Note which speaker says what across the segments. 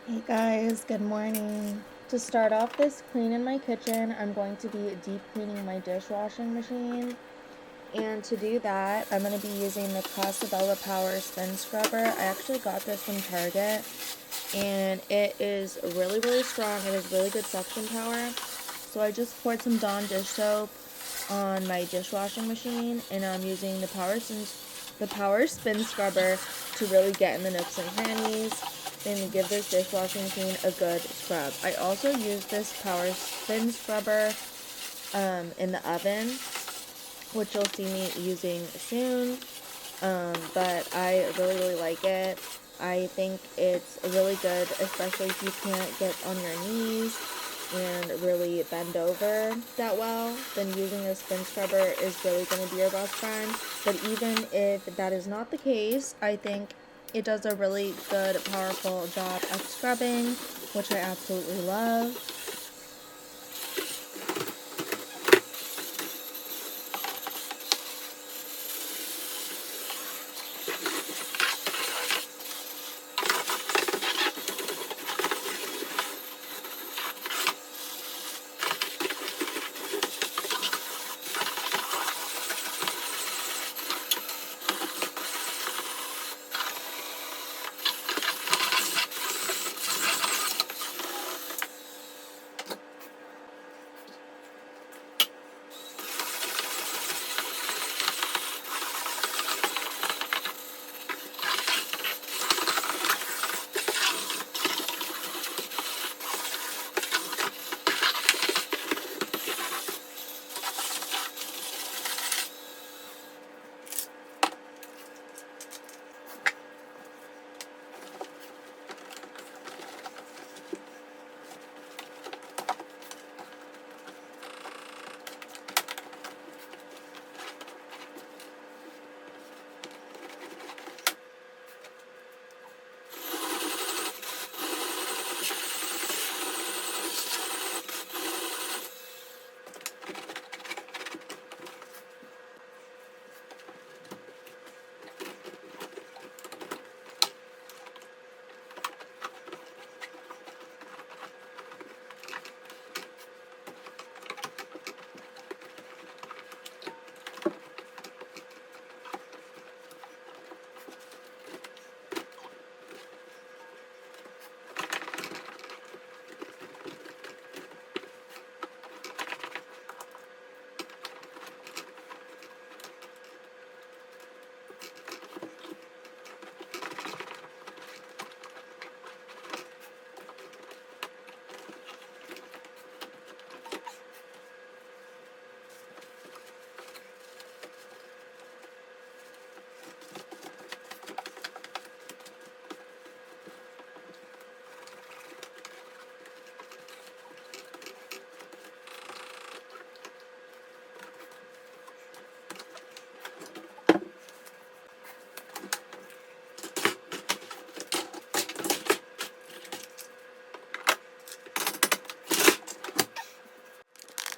Speaker 1: Hey guys, good morning. To start off this clean in my kitchen, I'm going to be deep cleaning my dishwashing machine. And to do that, I'm going to be using the Casabella Power Spin Scrubber. I actually got this from Target, and it is really, really strong. It has really good suction power. So I just poured some Dawn dish soap on my dishwashing machine, and I'm using the Power Spin Scrubber to really get in the nooks and crannies and give this dishwashing machine a good scrub. I also use this Power Spin Scrubber in the oven, which you'll see me using soon. But I really, really like it. I think it's really good, especially if you can't get on your knees and really bend over that well, then using a spin scrubber is really going to be your best friend. But even if that is not the case, I think it does a really good, powerful job at scrubbing, which I absolutely love.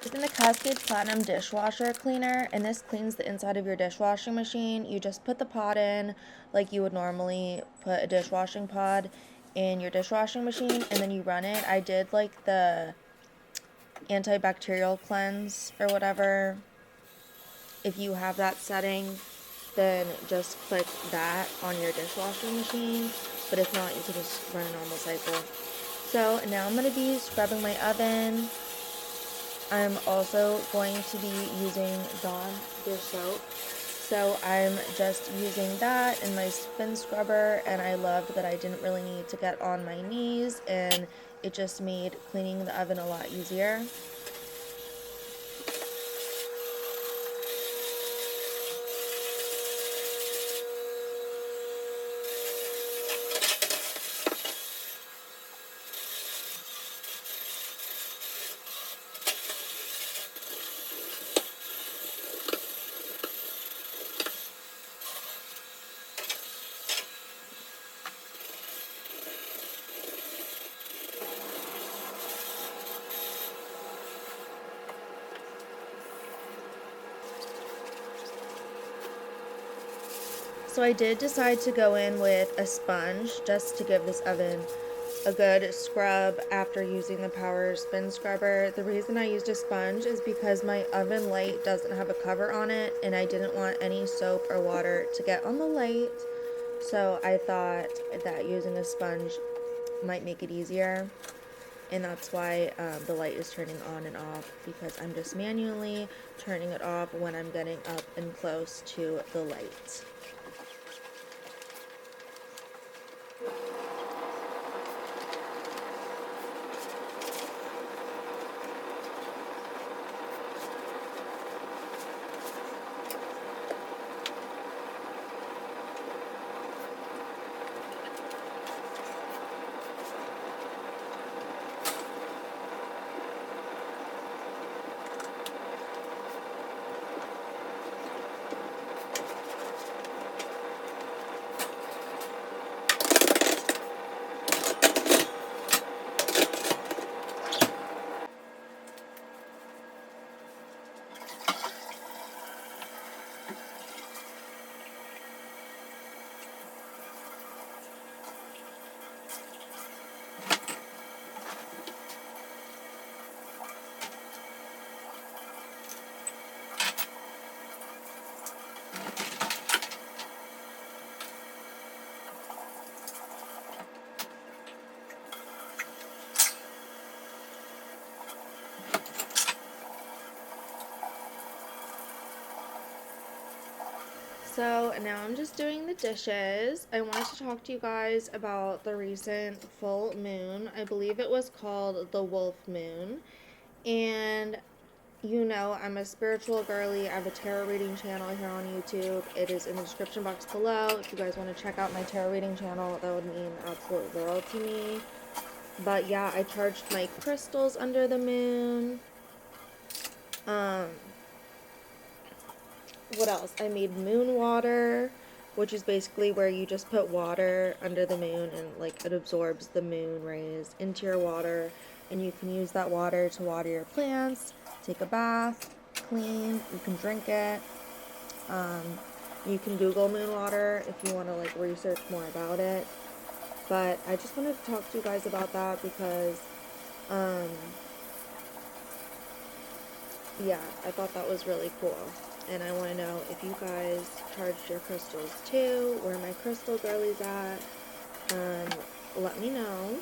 Speaker 1: Using the Cascade Platinum Dishwasher Cleaner, and this cleans the inside of your dishwashing machine. You just put the pod in like you would normally put a dishwashing pod in your dishwashing machine, and then you run it. I did like the antibacterial cleanse or whatever. If you have that setting, then just click that on your dishwashing machine. But if not, you can just run a normal cycle. So now I'm going to be scrubbing my oven. I'm also going to be using Dawn dish soap. So I'm just using that in my spin scrubber, and I loved that I didn't really need to get on my knees, and it just made cleaning the oven a lot easier. So I did decide to go in with a sponge just to give this oven a good scrub after using the power spin scrubber. The reason I used a sponge is because my oven light doesn't have a cover on it, and I didn't want any soap or water to get on the light, so I thought that using a sponge might make it easier. And that's why the light is turning on and off, because I'm just manually turning it off when I'm getting up and close to the light. So now I'm just doing the dishes. I wanted to talk to you guys about the recent full moon. I believe it was called the Wolf Moon. And you know, I'm a spiritual girly. I have a tarot reading channel here on YouTube. It is in the description box below. If you guys want to check out my tarot reading channel, that would mean the absolute world to me. But yeah, I charged my crystals under the moon. What else? I made moon water, which is basically where you just put water under the moon and like it absorbs the moon rays into your water, and you can use that water to water your plants, take a bath, clean, you can drink it. You can Google moon water if you want to like research more about it. But I just wanted to talk to you guys about that because yeah, I thought that was really cool. And I want to know if you guys charged your crystals too, where my crystal girlies at. Let me know.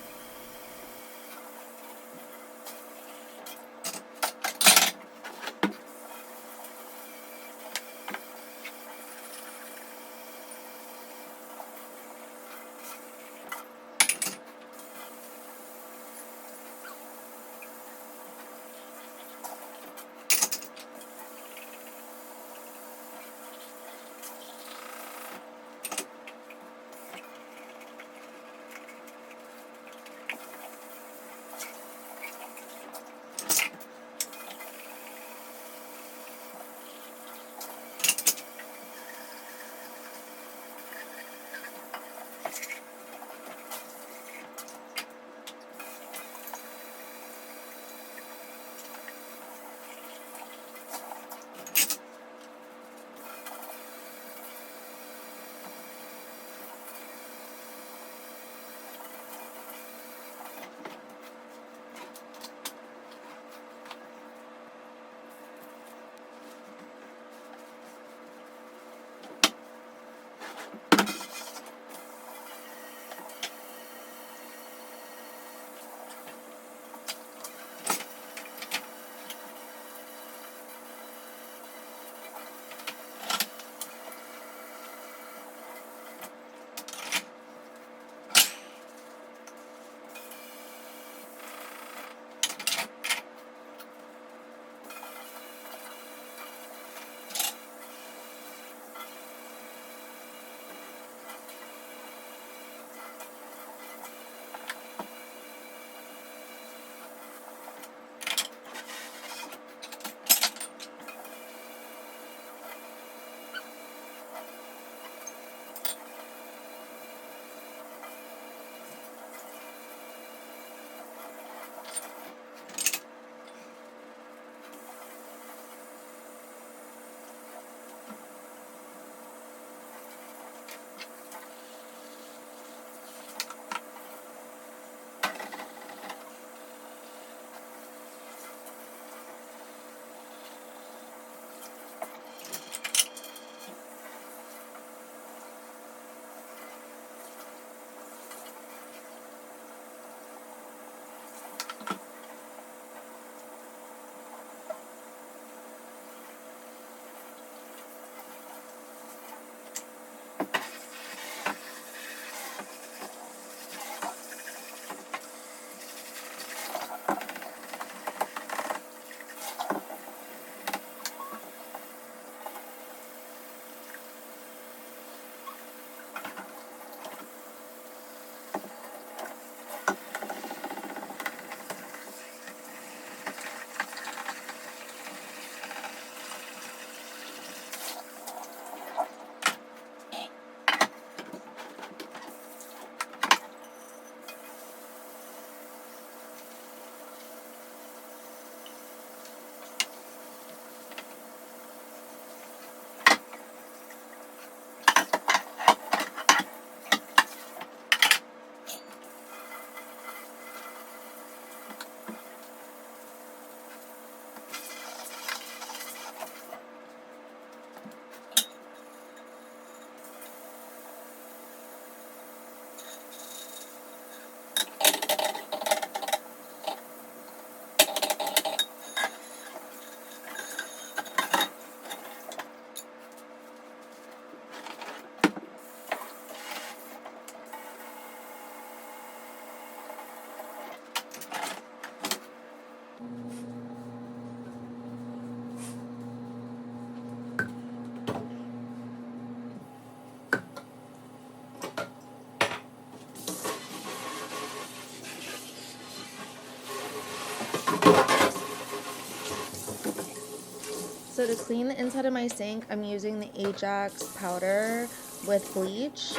Speaker 1: So to clean the inside of my sink, I'm using the Ajax powder with bleach.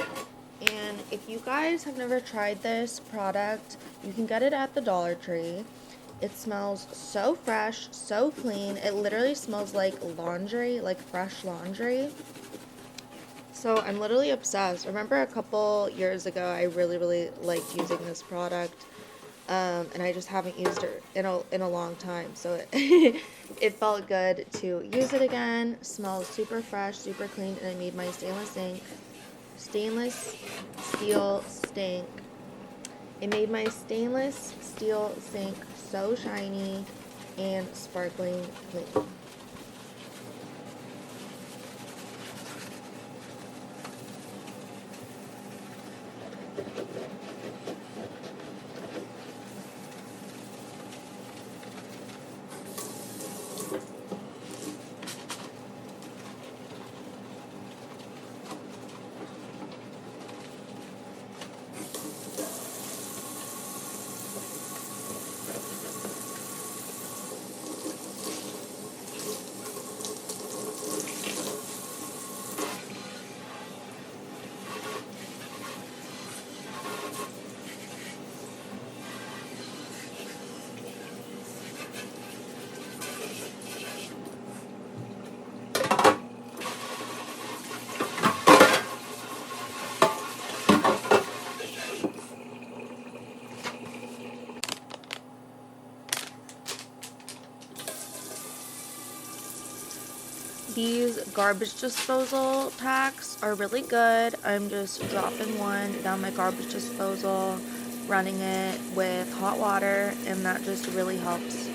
Speaker 1: And if you guys have never tried this product, you can get it at the Dollar Tree. It smells so fresh, so clean. It literally smells like laundry, like fresh laundry. So I'm literally obsessed. Remember a couple years ago, I really liked using this product. And I just haven't used it in a long time. So it, it felt good to use it again. Smells super fresh, super clean, and I made my stainless steel sink. It made my stainless steel sink so shiny and sparkling clean. These garbage disposal packs are really good. I'm just dropping one down my garbage disposal, running it with hot water, and that just really helps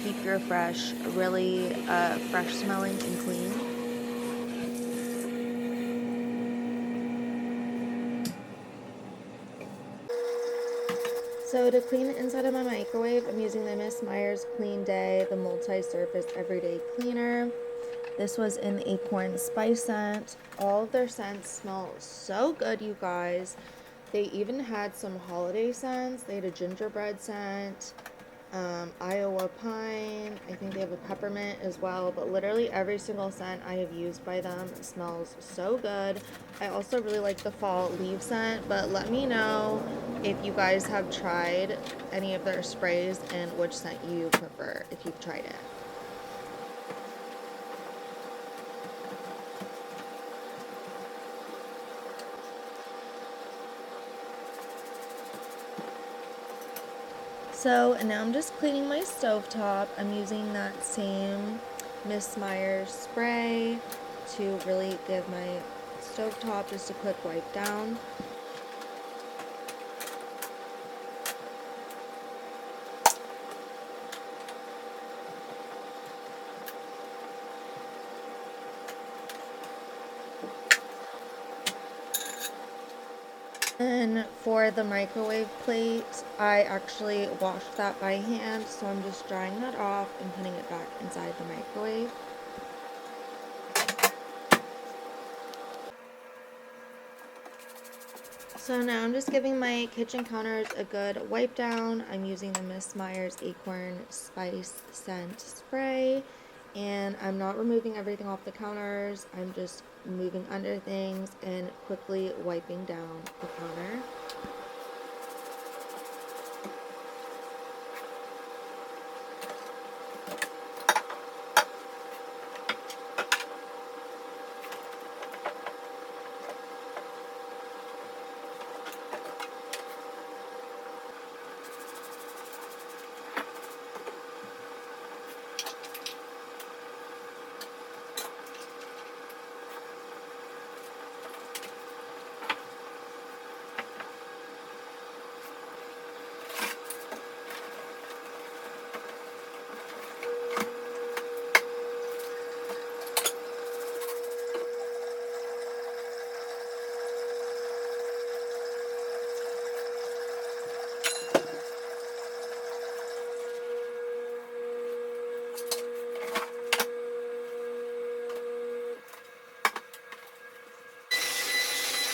Speaker 1: keep your really fresh smelling and clean. So to clean the inside of my microwave, I'm using the Miss Meyer's Clean Day, the multi-surface everyday cleaner. This was in Acorn Spice scent. All of their scents smell so good, you guys. They even had some holiday scents. They had a gingerbread scent, Iowa pine. I think they have a peppermint as well. But literally every single scent I have used by them smells so good. I also really like the fall leaf scent. But let me know if you guys have tried any of their sprays and which scent you prefer if you've tried it. So now I'm just cleaning my stovetop. I'm using that same Miss Meyer's spray to really give my stovetop just a quick wipe down. And for the microwave plate, I actually washed that by hand, so I'm just drying that off and putting it back inside the microwave. So now I'm just giving my kitchen counters a good wipe down. I'm using the Miss Meyer's Acorn Spice Scent Spray, and I'm not removing everything off the counters. I'm just moving under things and quickly wiping down the counter.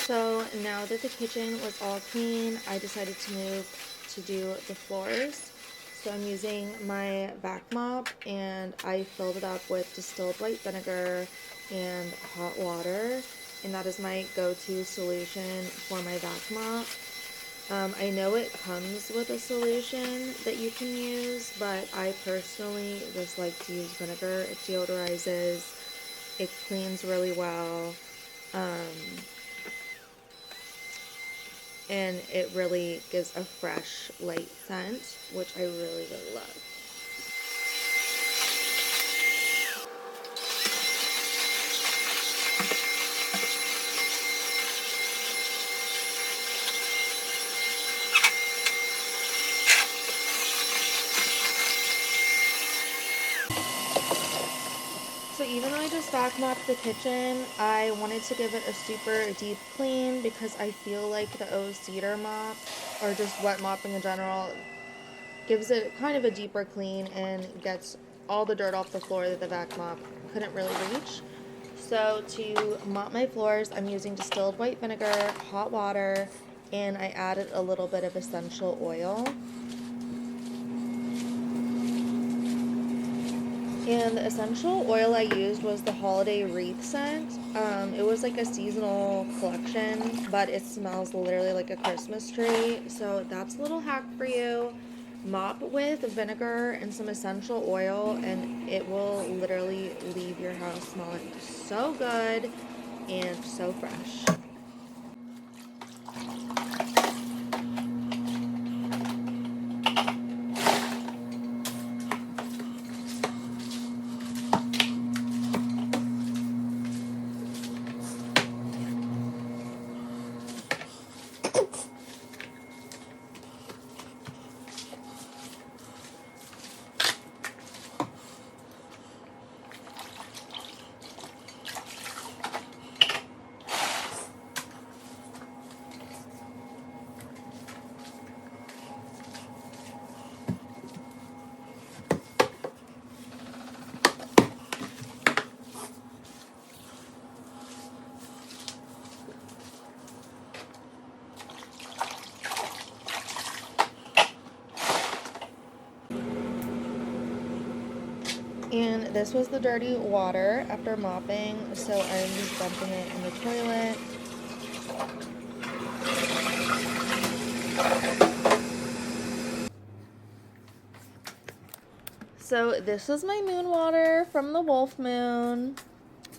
Speaker 1: So now that the kitchen was all clean, I decided to move to do the floors. So I'm using my back mop and I filled it up with distilled white vinegar and hot water, and that is my go-to solution for my back mop. I know it comes with a solution that you can use, but I personally just like to use vinegar. It deodorizes, it cleans really well, and it really gives a fresh, light scent, which I really, really love. So even though I just back mopped the kitchen, I wanted to give it a super deep clean because I feel like the O Cedar mop, or just wet mopping in general, gives it kind of a deeper clean and gets all the dirt off the floor that the vac mop couldn't really reach. So to mop my floors, I'm using distilled white vinegar, hot water, and I added a little bit of essential oil. And the essential oil I used was the Holiday Wreath scent. It was like a seasonal collection, but it smells literally like a Christmas tree. So that's a little hack for you. Mop with vinegar and some essential oil, and it will literally leave your house smelling so good and so fresh. And this was the dirty water after mopping, so I'm just dumping it in the toilet. So this was my moon water from the Wolf Moon.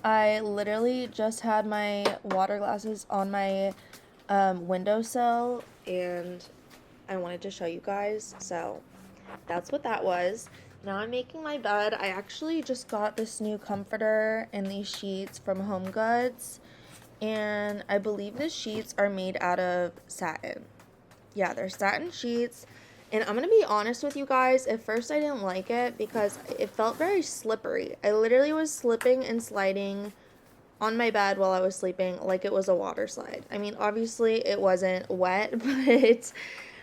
Speaker 1: I literally just had my water glasses on my windowsill, and I wanted to show you guys. So that's what that was. Now I'm making my bed. I actually just got this new comforter and these sheets from Home Goods, and I believe the sheets are made out of satin. Yeah, they're satin sheets. And I'm going to be honest with you guys, at first I didn't like it because it felt very slippery. I literally was slipping and sliding on my bed while I was sleeping like it was a water slide. I mean, obviously it wasn't wet, but it's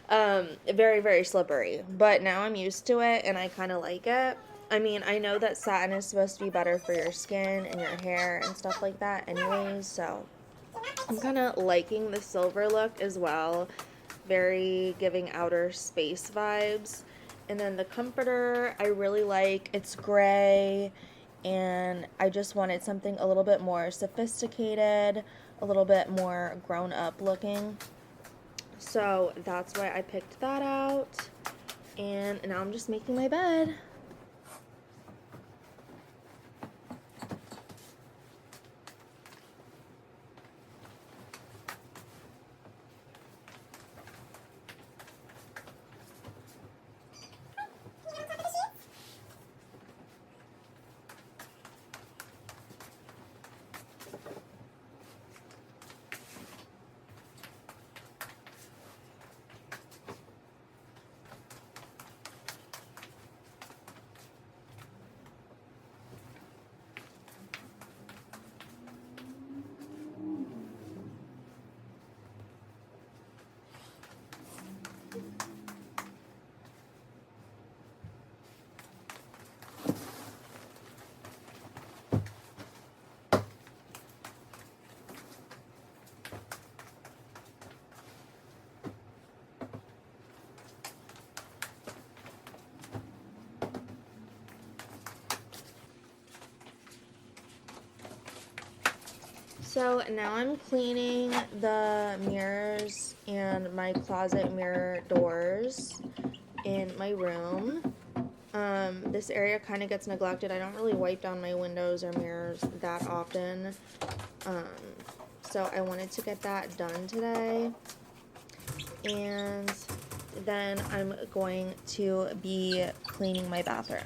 Speaker 1: very, very slippery. But now I'm used to it and I kind of like it. I mean, I know that satin is supposed to be better for your skin and your hair and stuff like that anyways, so I'm kind of liking the silver look as well. Very giving outer space vibes. And then the comforter I really like. It's gray, and I just wanted something a little bit more sophisticated, a little bit more grown up looking. So that's why I picked that out. And now I'm just making my bed. So now I'm cleaning the mirrors and my closet mirror doors in my room. This area kind of gets neglected. I don't really wipe down my windows or mirrors that often. Um, so I wanted to get that done today. And then I'm going to be cleaning my bathroom.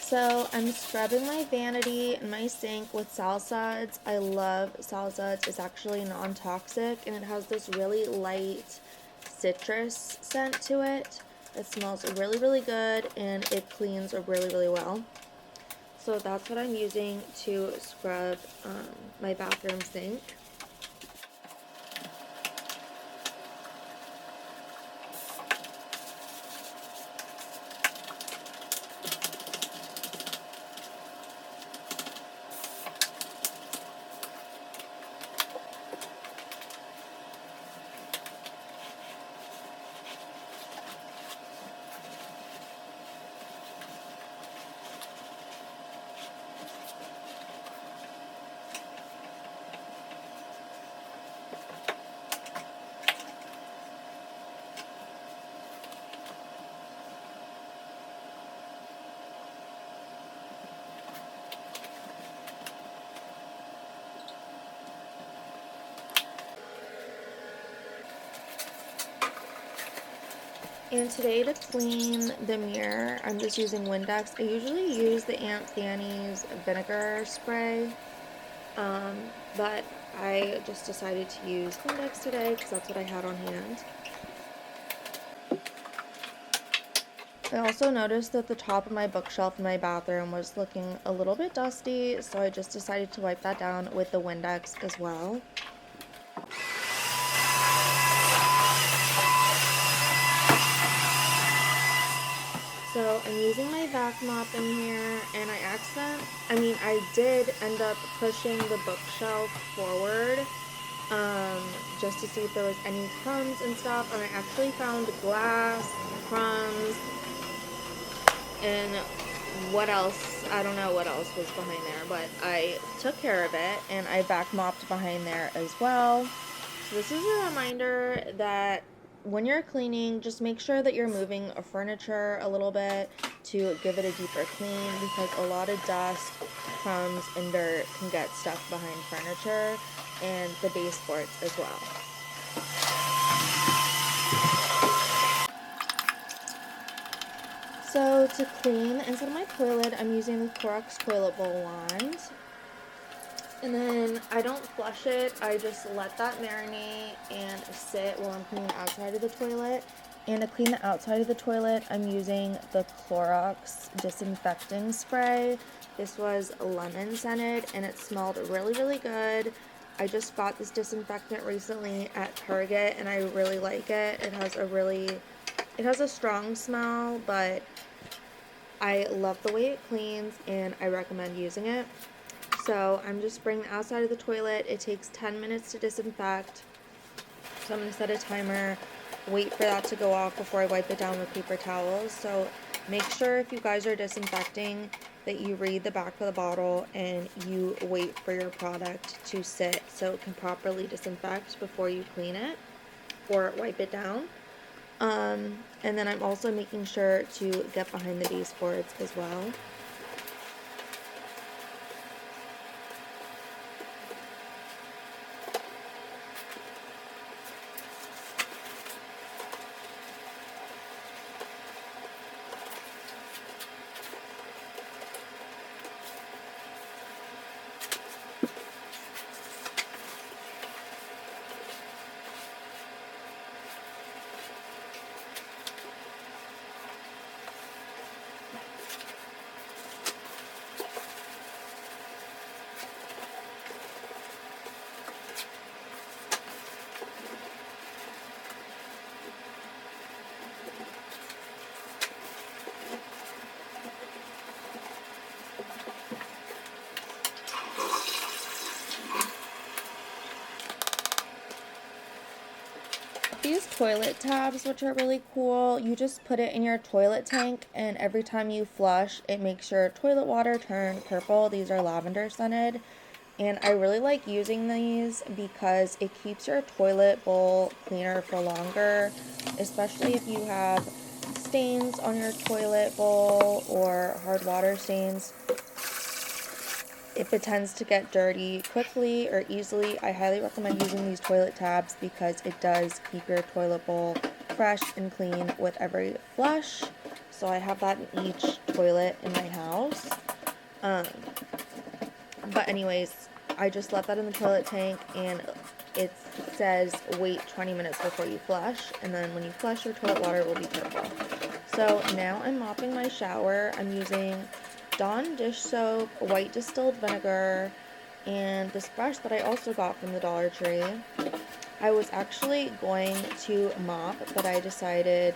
Speaker 1: So I'm scrubbing my vanity and my sink with Salsuds. I love Salsuds. It's actually non-toxic and it has this really light citrus scent to it. It smells really, really good and it cleans really, really well. So that's what I'm using to scrub my bathroom sink. And today to clean the mirror, I'm just using Windex. I usually use the Aunt Fanny's vinegar spray, but I just decided to use Windex today because that's what I had on hand. I also noticed that the top of my bookshelf in my bathroom was looking a little bit dusty, so I just decided to wipe that down with the Windex as well. So I'm using my vac mop in here, and I did end up pushing the bookshelf forward, just to see if there was any crumbs and stuff, and I actually found glass, crumbs, and what else, I don't know what else was behind there, but I took care of it, and I vac mopped behind there as well. So this is a reminder that when you're cleaning, just make sure that you're moving a furniture a little bit to give it a deeper clean, because a lot of dust, crumbs, and dirt can get stuck behind furniture and the baseboards as well. So to clean the inside of my toilet, I'm using the Clorox toilet bowl wand. And then I don't flush it, I just let that marinate and sit while I'm cleaning the outside of the toilet. And to clean the outside of the toilet, I'm using the Clorox disinfecting spray. This was lemon scented and it smelled really, really good. I just bought this disinfectant recently at Target and I really like it. It has a really It has a strong smell, but I love the way it cleans and I recommend using it. So I'm just spraying the outside of the toilet. It takes 10 minutes to disinfect. So I'm going to set a timer, wait for that to go off before I wipe it down with paper towels. So make sure if you guys are disinfecting that you read the back of the bottle and you wait for your product to sit so it can properly disinfect before you clean it or wipe it down. And then I'm also making sure to get behind the baseboards as well. These toilet tabs, which are really cool, you just put it in your toilet tank and every time you flush, it makes your toilet water turn purple. These are lavender scented. And I really like using these because it keeps your toilet bowl cleaner for longer, especially if you have stains on your toilet bowl or hard water stains. If it tends to get dirty quickly or easily, I highly recommend using these toilet tabs because it does keep your toilet bowl fresh and clean with every flush. So I have that in each toilet in my house. But anyways, I just left that in the toilet tank and it says wait 20 minutes before you flush, and then when you flush, your toilet water will be purple. So now I'm mopping my shower. I'm using Dawn dish soap, white distilled vinegar, and this brush that I also got from the Dollar Tree. I was actually going to mop, but I decided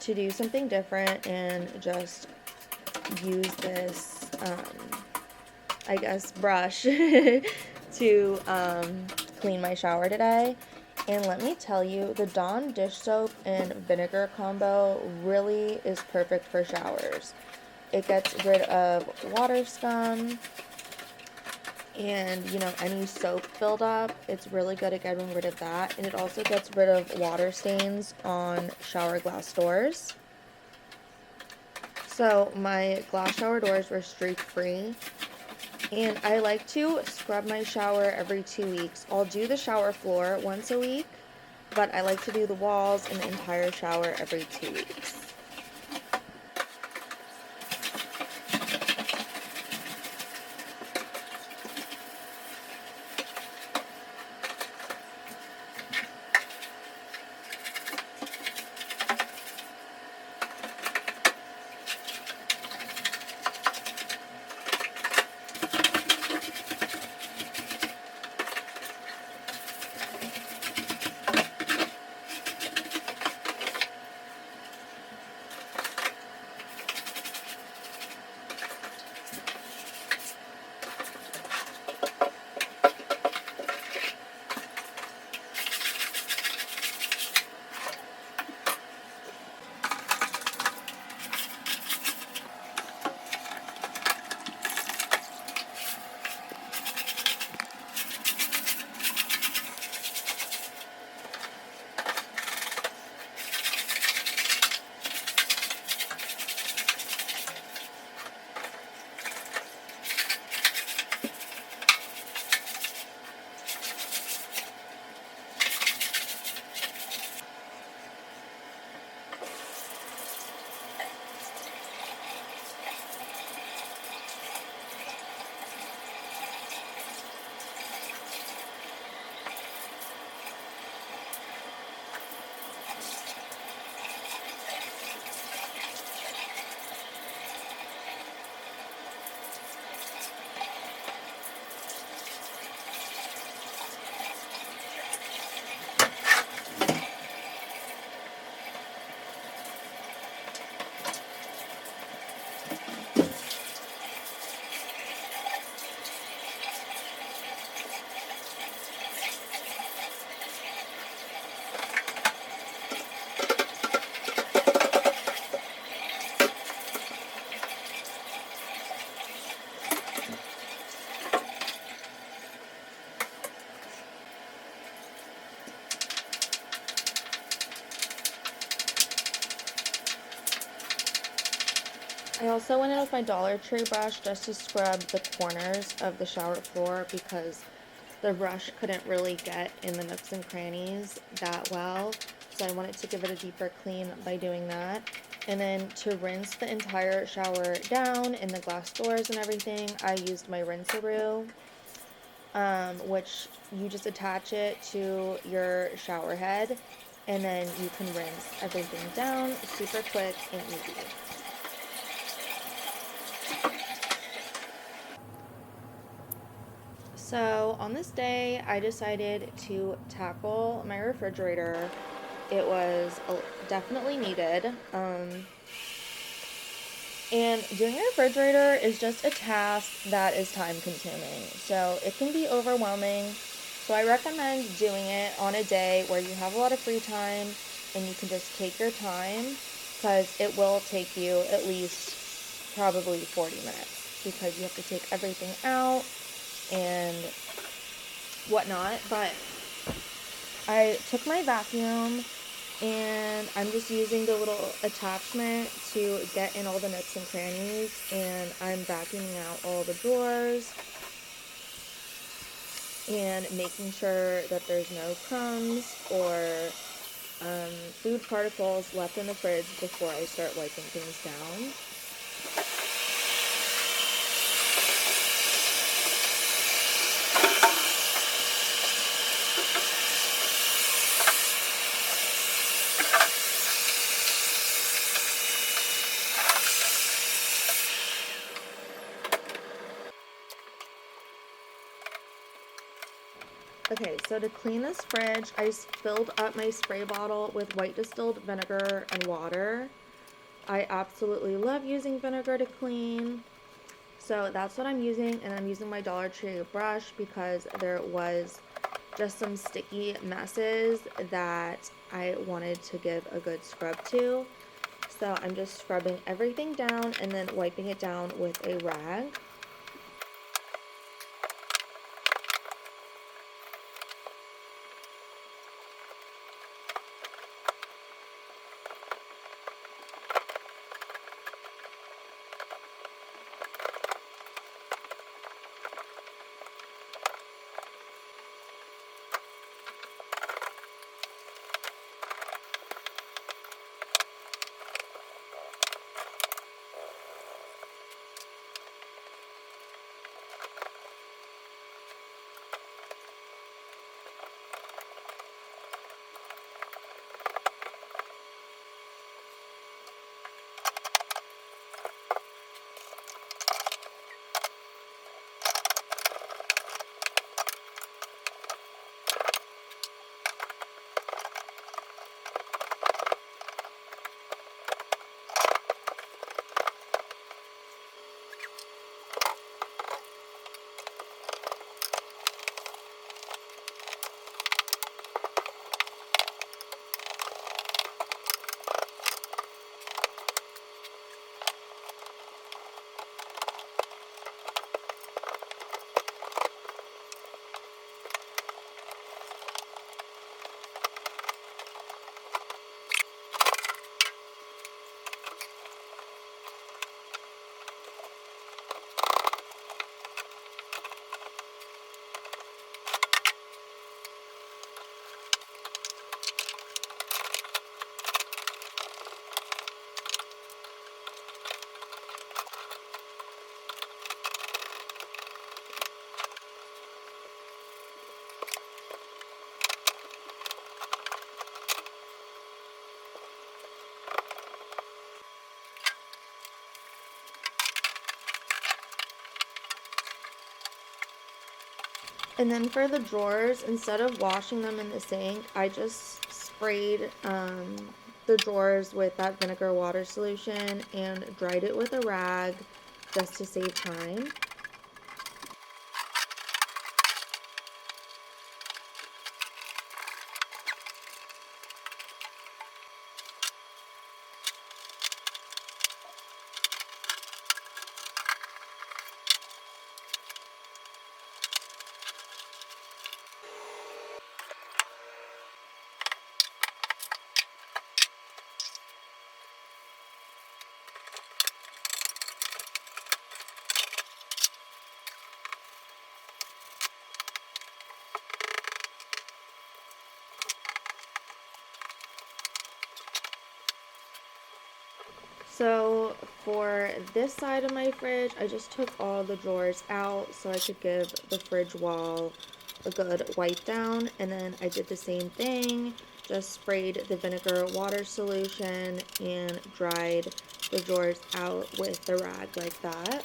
Speaker 1: to do something different and just use this, I guess, brush to clean my shower today. And let me tell you, the Dawn dish soap and vinegar combo really is perfect for showers. It gets rid of water scum and, any soap buildup. It's really good at getting rid of that. And it also gets rid of water stains on shower glass doors. So my glass shower doors were streak free. And I like to scrub my shower every 2 weeks. I'll do the shower floor once a week, but I like to do the walls and the entire shower every 2 weeks. also went in with my Dollar Tree brush just to scrub the corners of the shower floor because the brush couldn't really get in the nooks and crannies that well. So I wanted to give it a deeper clean by doing that. And then to rinse the entire shower down in the glass doors and everything, I used my rinse-a-roo, which you just attach it to your shower head and then you can rinse everything down super quick and easy. So on this day, I decided to tackle my refrigerator. It was definitely needed. And doing your refrigerator is just a task that is time consuming. So it can be overwhelming. So I recommend doing it on a day where you have a lot of free time and you can just take your time because it will take you at least probably 40 minutes because you have to take everything out and whatnot. But I took my vacuum and I'm just using the little attachment to get in all the nooks and crannies, and I'm vacuuming out all the drawers and making sure that there's no crumbs or food particles left in the fridge before I start wiping things down. Okay, so to clean this fridge, I filled up my spray bottle with white distilled vinegar and water. I absolutely love using vinegar to clean. So that's what I'm using, and I'm using my Dollar Tree brush because there was just some sticky messes that I wanted to give a good scrub to. So I'm just scrubbing everything down and then wiping it down with a rag. And then for the drawers, instead of washing them in the sink, I just sprayed the drawers with that vinegar water solution and dried it with a rag just to save time. So for this side of my fridge, I just took all the drawers out so I could give the fridge wall a good wipe down. And then I did the same thing, just sprayed the vinegar water solution and dried the drawers out with the rag like that.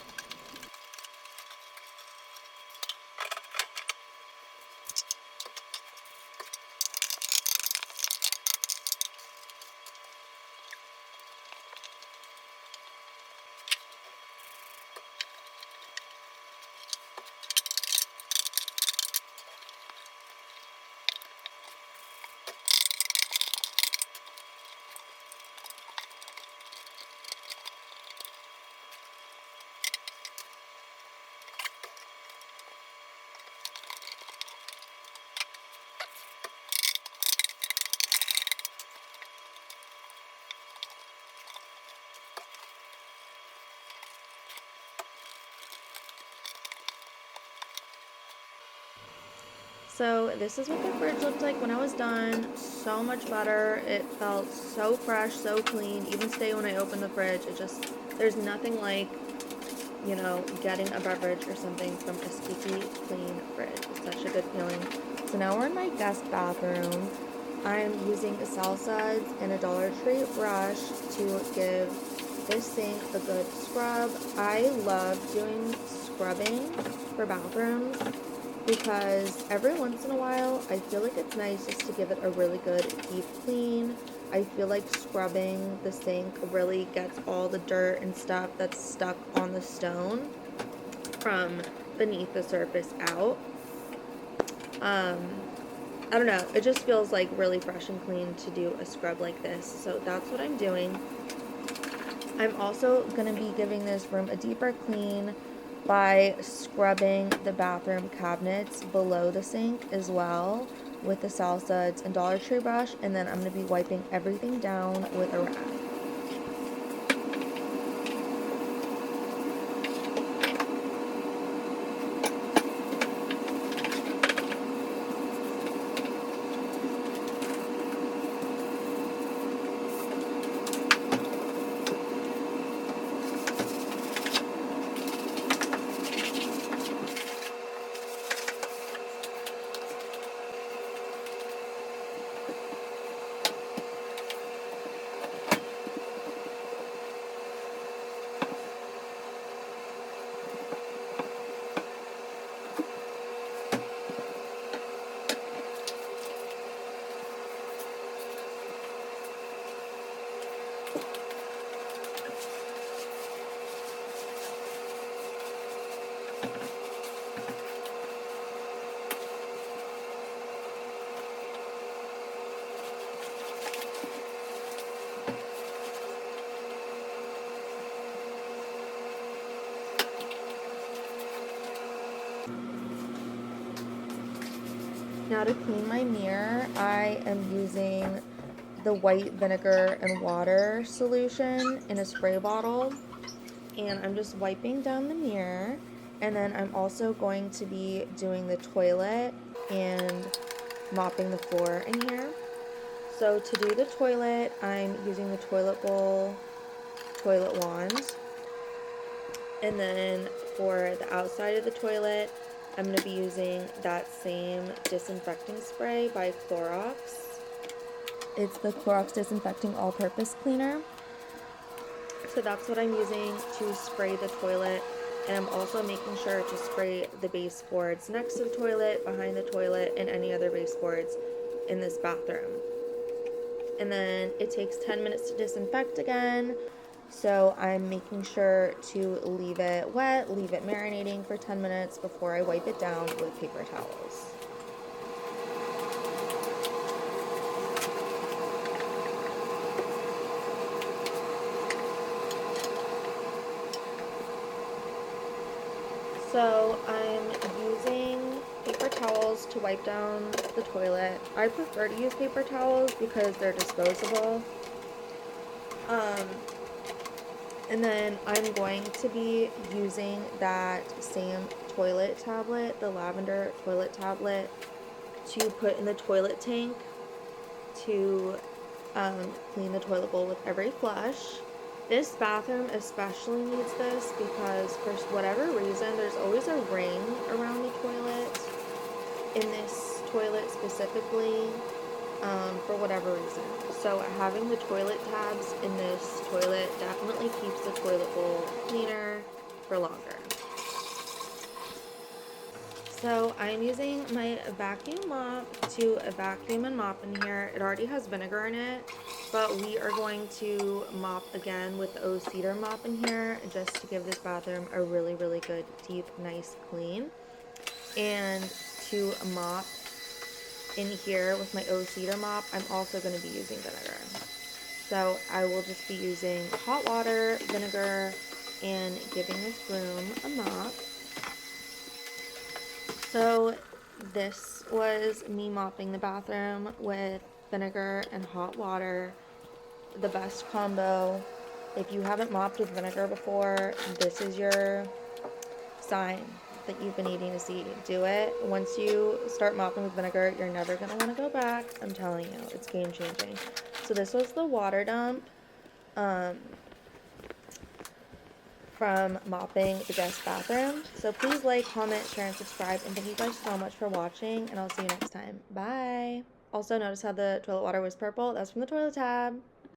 Speaker 1: So this is what the fridge looked like when I was done. So much better. It felt so fresh, so clean. Even today when I opened the fridge, there's nothing like, getting a beverage or something from a squeaky clean fridge. It's such a good feeling. So now we're in my guest bathroom. I'm using a Salsuds and a Dollar Tree brush to give this sink a good scrub. I love doing scrubbing for bathrooms because every once in a while I feel like it's nice just to give it a really good deep clean. I feel like scrubbing the sink really gets all the dirt and stuff that's stuck on the stone from beneath the surface out. I don't know, it just feels like really fresh and clean to do a scrub like this, so that's what I'm doing. I'm also going to be giving this room a deeper clean by scrubbing the bathroom cabinets below the sink as well with the Salsuds and Dollar Tree brush, and then I'm going to be wiping everything down with a rag. Now to clean my mirror, I am using the white vinegar and water solution in a spray bottle, and I'm just wiping down the mirror, and then I'm also going to be doing the toilet and mopping the floor in here. So to do the toilet, I'm using the toilet bowl toilet wand, and then for the outside of the toilet, I'm going to be using that same disinfecting spray by Clorox. It's the Clorox Disinfecting All-Purpose Cleaner. So that's what I'm using to spray the toilet. And I'm also making sure to spray the baseboards next to the toilet, behind the toilet, and any other baseboards in this bathroom. And then it takes 10 minutes to disinfect again. So I'm making sure to leave it wet, leave it marinating for 10 minutes before I wipe it down with paper towels. So I'm using paper towels to wipe down the toilet. I prefer to use paper towels because they're disposable. And then I'm going to be using that same toilet tablet, the lavender toilet tablet, to put in the toilet tank to clean the toilet bowl with every flush. This bathroom especially needs this because for whatever reason, there's always a ring around the toilet. In this toilet specifically, for whatever reason. So having the toilet tabs in this toilet definitely keeps the toilet bowl cleaner for longer. So I'm using my vacuum mop to vacuum and mop in here. It already has vinegar in it, but we are going to mop again with the O-Cedar mop in here just to give this bathroom a really, really good, deep, nice clean. And to mop in here with my O-Cedar mop, I'm also going to be using vinegar. So I will just be using hot water, vinegar, and giving this room a mop. So this was me mopping the bathroom with vinegar and hot water. The best combo. If you haven't mopped with vinegar before, this is your sign that you've been needing to see. Do it. Once you start mopping with vinegar, you're never going to want to go back. I'm telling you, it's game changing. So this was the water dump from mopping the guest bathroom. So please like, comment, share, and subscribe. And thank you guys so much for watching. And I'll see you next time. Bye. Also, notice how the toilet water was purple? That's from the toilet tab.